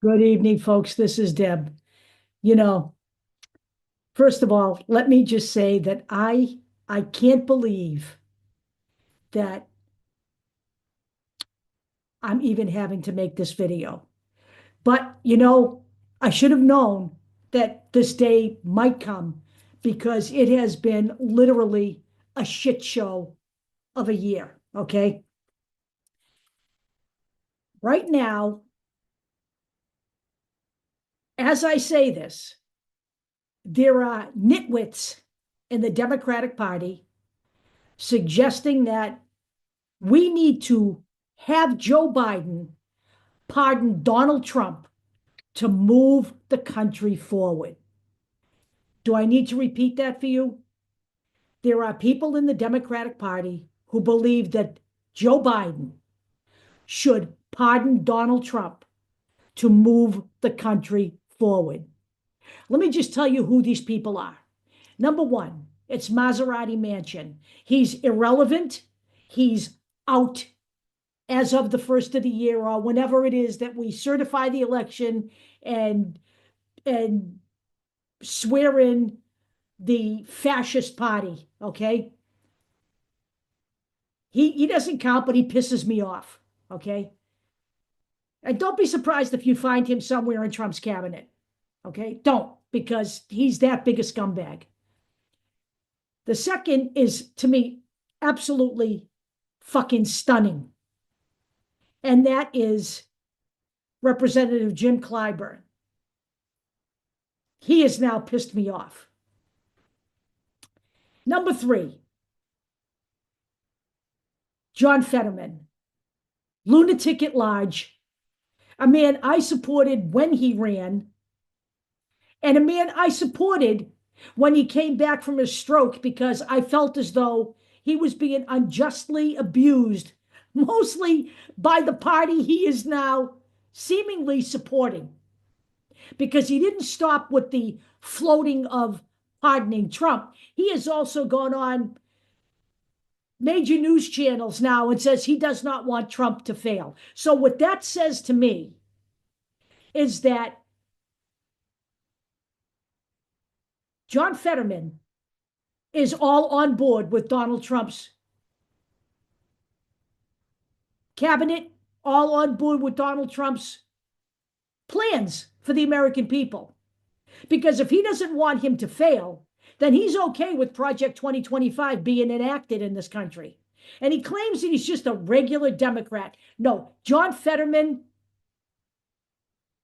Good evening, folks. This is Deb. You know, first of all, let me just say that I can't believe that I'm even having to make this video. But, I should have known that this day might come because it has been literally a shit show of a year, okay? Right now, as I say this, there are nitwits in the Democratic Party suggesting that we need to have Joe Biden pardon Donald Trump to move the country forward. Do I need to repeat that for you? There are people in the Democratic Party who believe that Joe Biden should pardon Donald Trump to move the country forward. Let me just tell you who these people are. Number one, it's Maserati Manchin. He's irrelevant. He's out as of the first of the year or whenever it is that we certify the election and swear in the fascist party, okay? He doesn't count, but he pisses me off, okay? And don't be surprised if you find him somewhere in Trump's cabinet, okay? Don't, because he's that big a scumbag. The second is, to me, absolutely fucking stunning. And that is Representative Jim Clyburg. He has now pissed me off. Number three, John Fetterman, lunatic at large, a man I supported when he ran, and a man I supported when he came back from his stroke because I felt as though he was being unjustly abused, mostly by the party he is now seemingly supporting. Because he didn't stop with the floating of pardoning Trump. He has also gone on major news channels now and says he does not want Trump to fail. So what that says to me is that John Fetterman is all on board with Donald Trump's cabinet, all on board with Donald Trump's plans for the American people. Because if he doesn't want him to fail, then he's okay with Project 2025 being enacted in this country. And he claims that he's just a regular Democrat. No, John Fetterman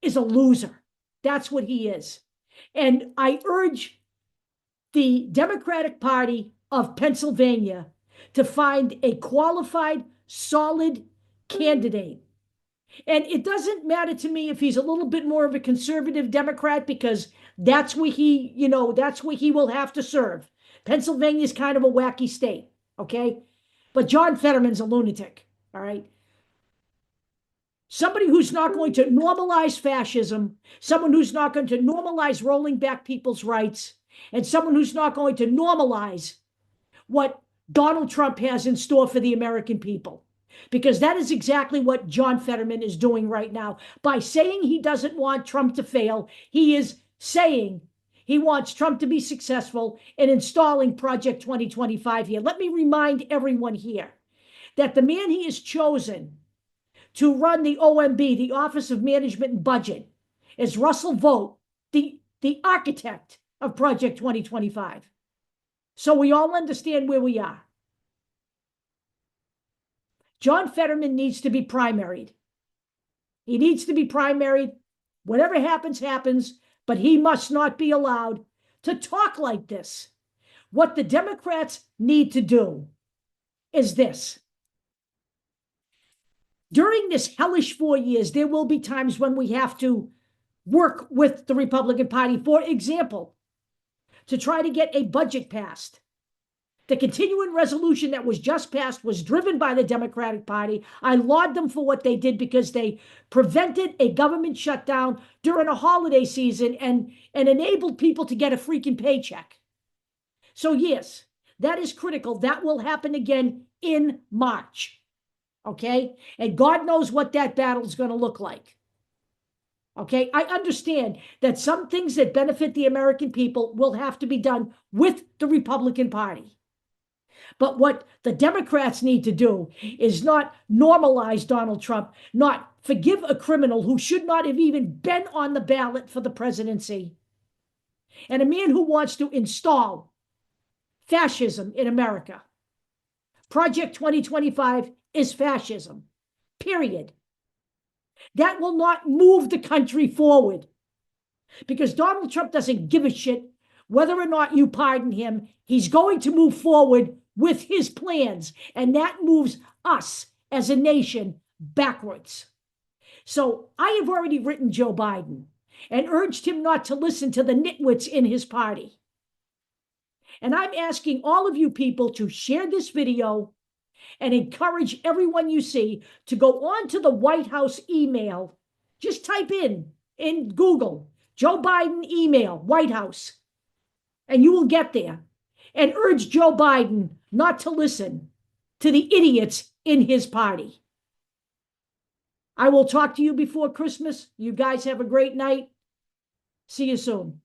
is a loser. That's what he is. And I urge the Democratic Party of Pennsylvania to find a qualified, solid candidate. And it doesn't matter to me if he's a little bit more of a conservative Democrat, because that's where that's where he will have to serve. Pennsylvania is kind of a wacky state, okay? But John Fetterman's a lunatic, all right? Somebody who's not going to normalize fascism, someone who's not going to normalize rolling back people's rights, and someone who's not going to normalize what Donald Trump has in store for the American people. Because that is exactly what John Fetterman is doing right now. By saying he doesn't want Trump to fail, he is saying he wants Trump to be successful in installing Project 2025 here. Let me remind everyone here that the man he has chosen to run the OMB, the Office of Management and Budget, is Russell Vought, the architect of Project 2025. So we all understand where we are. John Fetterman needs to be primaried. He needs to be primaried. Whatever happens, happens, but he must not be allowed to talk like this. What the Democrats need to do is this. During this hellish 4 years, there will be times when we have to work with the Republican Party, for example, to try to get a budget passed. The continuing resolution that was just passed was driven by the Democratic Party. I laud them for what they did because they prevented a government shutdown during a holiday season and enabled people to get a freaking paycheck. So yes, that is critical. That will happen again in March. Okay? And God knows what that battle is going to look like. Okay, I understand that some things that benefit the American people will have to be done with the Republican Party. But what the Democrats need to do is not normalize Donald Trump, not forgive a criminal who should not have even been on the ballot for the presidency, and a man who wants to install fascism in America. Project 2025 is fascism, period. That will not move the country forward because Donald Trump doesn't give a shit whether or not you pardon him. He's going to move forward with his plans, and that moves us as a nation backwards. So I have already written Joe Biden and urged him not to listen to the nitwits in his party. And I'm asking all of you people to share this video and encourage everyone you see to go on to the White House email. Just type in Google, Joe Biden email, White House, and you will get there. And urge Joe Biden not to listen to the idiots in his party. I will talk to you before Christmas. You guys have a great night. See you soon.